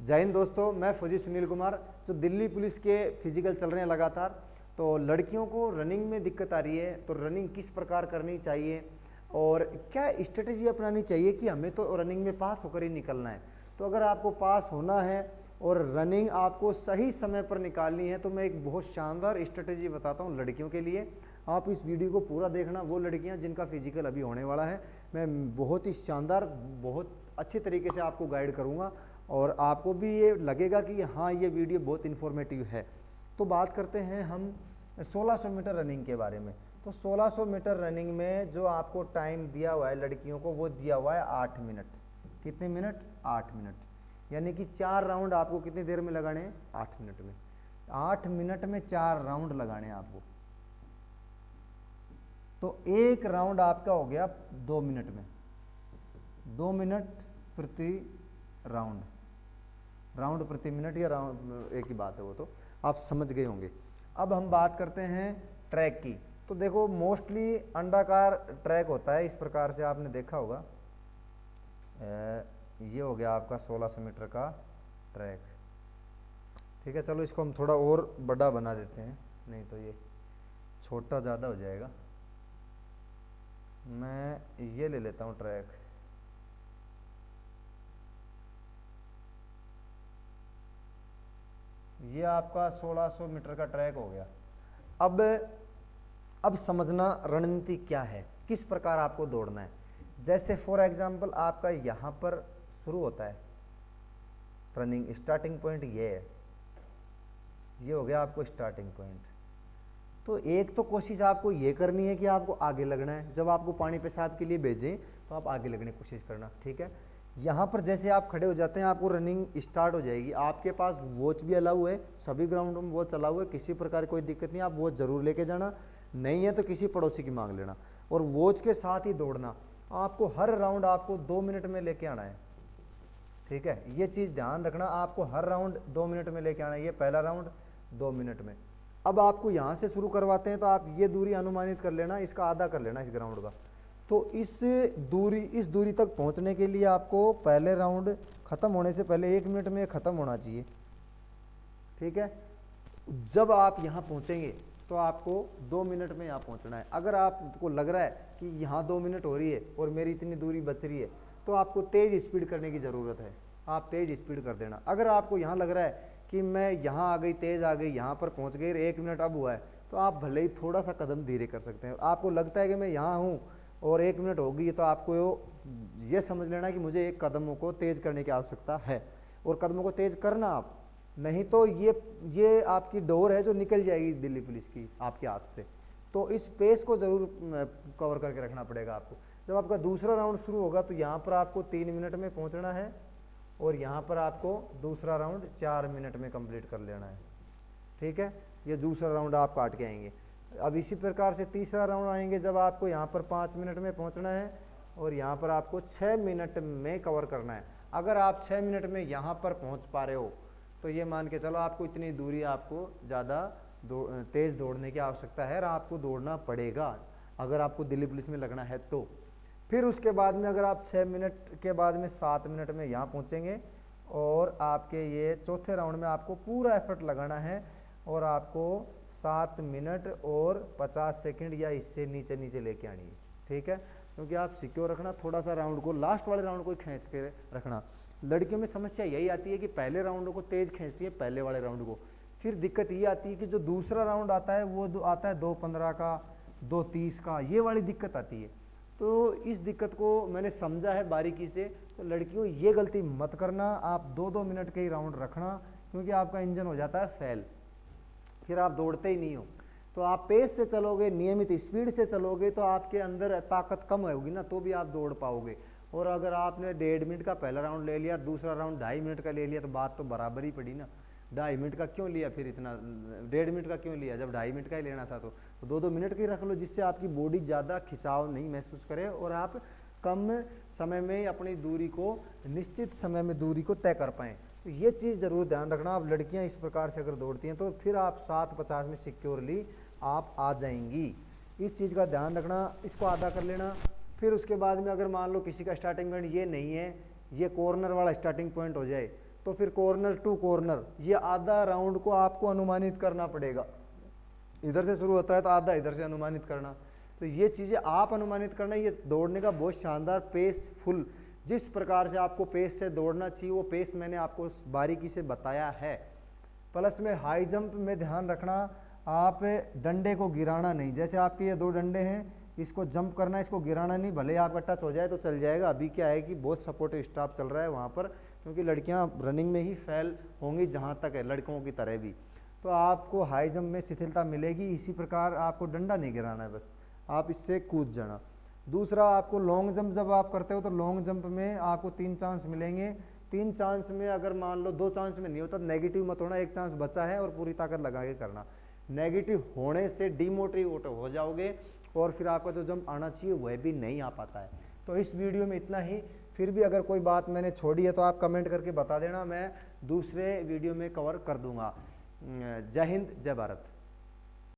जय हिंद दोस्तों, मैं फौजी सुनील कुमार। जो दिल्ली पुलिस के फिजिकल चल रहे हैं लगातार, तो लड़कियों को रनिंग में दिक्कत आ रही है, तो रनिंग किस प्रकार करनी चाहिए और क्या स्ट्रेटेजी अपनानी चाहिए कि हमें तो रनिंग में पास होकर ही निकलना है। तो अगर आपको पास होना है और रनिंग आपको सही समय पर निकालनी है, तो मैं एक बहुत शानदार स्ट्रेटेजी बताता हूँ लड़कियों के लिए। आप इस वीडियो को पूरा देखना। वो लड़कियाँ जिनका फिजिकल अभी होने वाला है, मैं बहुत ही शानदार, बहुत अच्छे तरीके से आपको गाइड करूँगा और आपको भी ये लगेगा कि हाँ, ये वीडियो बहुत इन्फॉर्मेटिव है। तो बात करते हैं हम 1600 मीटर रनिंग के बारे में। तो 1600 मीटर रनिंग में जो आपको टाइम दिया हुआ है लड़कियों को, वो दिया हुआ है 8 मिनट। कितने मिनट? 8 मिनट। यानी कि 4 राउंड आपको कितनी देर में लगाने हैं? 8 मिनट में। 8 मिनट में 4 राउंड लगाने हैं आपको। तो एक राउंड आपका हो गया 2 मिनट में। 2 मिनट प्रति राउंड, राउंड प्रति मिनट या राउंड एक ही बात है, वो तो आप समझ गए होंगे। अब हम बात करते हैं ट्रैक की। तो देखो, मोस्टली अंडाकार ट्रैक होता है, इस प्रकार से आपने देखा होगा। ये हो गया आपका 1600 मीटर का ट्रैक। ठीक है, चलो इसको हम थोड़ा और बड़ा बना देते हैं, नहीं तो ये छोटा ज़्यादा हो जाएगा। मैं ये ले लेता हूँ ट्रैक। ये आपका 1600 मीटर का ट्रैक हो गया। अब समझना रणनीति क्या है, किस प्रकार आपको दौड़ना है। जैसे फॉर एग्जांपल आपका यहाँ पर शुरू होता है रनिंग, स्टार्टिंग पॉइंट ये है, ये हो गया आपको स्टार्टिंग पॉइंट। तो एक तो कोशिश आपको ये करनी है कि आपको आगे लगना है। जब आपको पानी पेशाब के लिए भेजें तो आप आगे लगने की कोशिश करना। ठीक है, यहाँ पर जैसे आप खड़े हो जाते हैं, आपको रनिंग स्टार्ट हो जाएगी। आपके पास वॉच भी अलाउ है, सभी ग्राउंड में वॉच अलाउ है, किसी प्रकार कोई दिक्कत नहीं। आप वॉच जरूर लेके जाना, नहीं है तो किसी पड़ोसी की मांग लेना। और वॉच के साथ ही दौड़ना। आपको हर राउंड आपको 2 मिनट में लेके आना है। ठीक है, ये चीज़ ध्यान रखना, आपको हर राउंड 2 मिनट में लेके आना है। ये पहला राउंड 2 मिनट में। अब आपको यहाँ से शुरू करवाते हैं, तो आप ये दूरी अनुमानित कर लेना, इसका आधा कर लेना इस ग्राउंड का। तो इस दूरी तक पहुँचने के लिए आपको पहले राउंड ख़त्म होने से पहले 1 मिनट में ख़त्म होना चाहिए। ठीक है, जब आप यहाँ पहुँचेंगे तो आपको 2 मिनट में यहाँ पहुँचना है। अगर आपको लग रहा है कि यहाँ 2 मिनट हो रही है और मेरी इतनी दूरी बच रही है, तो आपको तेज़ स्पीड करने की ज़रूरत है। आप तेज़ स्पीड कर देना। अगर आपको यहाँ लग रहा है कि मैं यहाँ आ गई, तेज़ आ गई, यहाँ पर पहुँच गई, 1 मिनट अब हुआ है, तो आप भले ही थोड़ा सा कदम धीरे कर सकते हैं। आपको लगता है कि मैं यहाँ हूँ और 1 मिनट हो गई, तो आपको ये समझ लेना कि मुझे एक कदमों को तेज़ करने की आवश्यकता है और कदमों को तेज़ करना आप, नहीं तो ये आपकी डोर है जो निकल जाएगी दिल्ली पुलिस की आपके हाथ से। तो इस पेस को ज़रूर कवर करके रखना पड़ेगा आपको। जब आपका दूसरा राउंड शुरू होगा तो यहाँ पर आपको 3 मिनट में पहुँचना है और यहाँ पर आपको दूसरा राउंड 4 मिनट में कंप्लीट कर लेना है। ठीक है, ये दूसरा राउंड आप काट के आएंगे। अब इसी प्रकार से तीसरा राउंड आएंगे, जब आपको यहाँ पर 5 मिनट में पहुँचना है और यहाँ पर आपको 6 मिनट में कवर करना है। अगर आप 6 मिनट में यहाँ पर पहुँच पा रहे हो, तो ये मान के चलो आपको इतनी दूरी आपको ज़्यादा तेज़ दौड़ने की आवश्यकता है और आपको दौड़ना पड़ेगा अगर आपको दिल्ली पुलिस में लगना है तो। फिर उसके बाद में अगर आप 6 मिनट के बाद में 7 मिनट में यहाँ पहुँचेंगे और आपके ये चौथे राउंड में आपको पूरा एफर्ट लगाना है और आपको 7 मिनट और 50 सेकंड या इससे नीचे लेके आनी है। ठीक है, क्योंकि आप सिक्योर रखना थोड़ा सा राउंड को, लास्ट वाले राउंड को खींच के रखना। लड़कियों में समस्या यही आती है कि पहले राउंड को तेज़ खींचती है, पहले वाले राउंड को। फिर दिक्कत ये आती है कि जो दूसरा राउंड आता है वो आता है 2:15 का, 2:30 का, ये वाली दिक्कत आती है। तो इस दिक्कत को मैंने समझा है बारीकी से। तो लड़कियों, ये गलती मत करना, आप 2-2 मिनट के ही राउंड रखना, क्योंकि आपका इंजन हो जाता है फेल, फिर आप दौड़ते ही नहीं हो। तो आप पेस से चलोगे, नियमित स्पीड से चलोगे, तो आपके अंदर ताकत कम होगी ना, तो भी आप दौड़ पाओगे। और अगर आपने 1.5 मिनट का पहला राउंड ले लिया, दूसरा राउंड 2.5 मिनट का ले लिया, तो बात तो बराबर ही पड़ी ना। 2.5 मिनट का क्यों लिया, फिर इतना 1.5 मिनट का क्यों लिया, जब 2.5 मिनट का ही लेना था तो 2-2 मिनट की रख लो, जिससे आपकी बॉडी ज़्यादा खिंचाव नहीं महसूस करे और आप कम समय में अपनी दूरी को, निश्चित समय में दूरी को तय कर पाएँ। तो ये चीज़ ज़रूर ध्यान रखना। आप लड़कियां इस प्रकार से अगर दौड़ती हैं तो फिर आप 7:50 में सिक्योरली आप आ जाएंगी। इस चीज़ का ध्यान रखना, इसको आधा कर लेना। फिर उसके बाद में अगर मान लो किसी का स्टार्टिंग पॉइंट ये नहीं है, ये कॉर्नर वाला स्टार्टिंग पॉइंट हो जाए, तो फिर कॉर्नर टू कॉर्नर ये आधा राउंड को आपको अनुमानित करना पड़ेगा। इधर से शुरू होता है तो आधा इधर से अनुमानित करना, तो ये चीज़ें आप अनुमानित करना। ये दौड़ने का बहुत शानदार पेस फुल, जिस प्रकार से आपको पेस से दौड़ना चाहिए वो पेस मैंने आपको बारीकी से बताया है। प्लस में हाई जंप में ध्यान रखना, आप डंडे को गिराना नहीं। जैसे आपके ये 2 डंडे हैं, इसको जंप करना, इसको गिराना नहीं। भले आपका टच हो जाए तो चल जाएगा। अभी क्या है कि बहुत सपोर्टिव स्टाफ चल रहा है वहाँ पर, क्योंकि लड़कियाँ रनिंग में ही फेल होंगी जहाँ तक है, लड़कों की तरह भी। तो आपको हाई जंप में शिथिलता मिलेगी। इसी प्रकार आपको डंडा नहीं गिराना है, बस आप इससे कूद जाना। दूसरा, आपको लॉन्ग जंप जब आप करते हो तो लॉन्ग जंप में आपको 3 चांस मिलेंगे। 3 चांस में अगर मान लो 2 चांस में नहीं होता, नेगेटिव मत होना, 1 चांस बचा है और पूरी ताकत लगा के करना। नेगेटिव होने से डिमोटिवेट हो जाओगे और फिर आपका जो जंप आना चाहिए वह भी नहीं आ पाता है। तो इस वीडियो में इतना ही। फिर भी अगर कोई बात मैंने छोड़ी है तो आप कमेंट करके बता देना, मैं दूसरे वीडियो में कवर कर दूंगा। जय हिंद, जय भारत।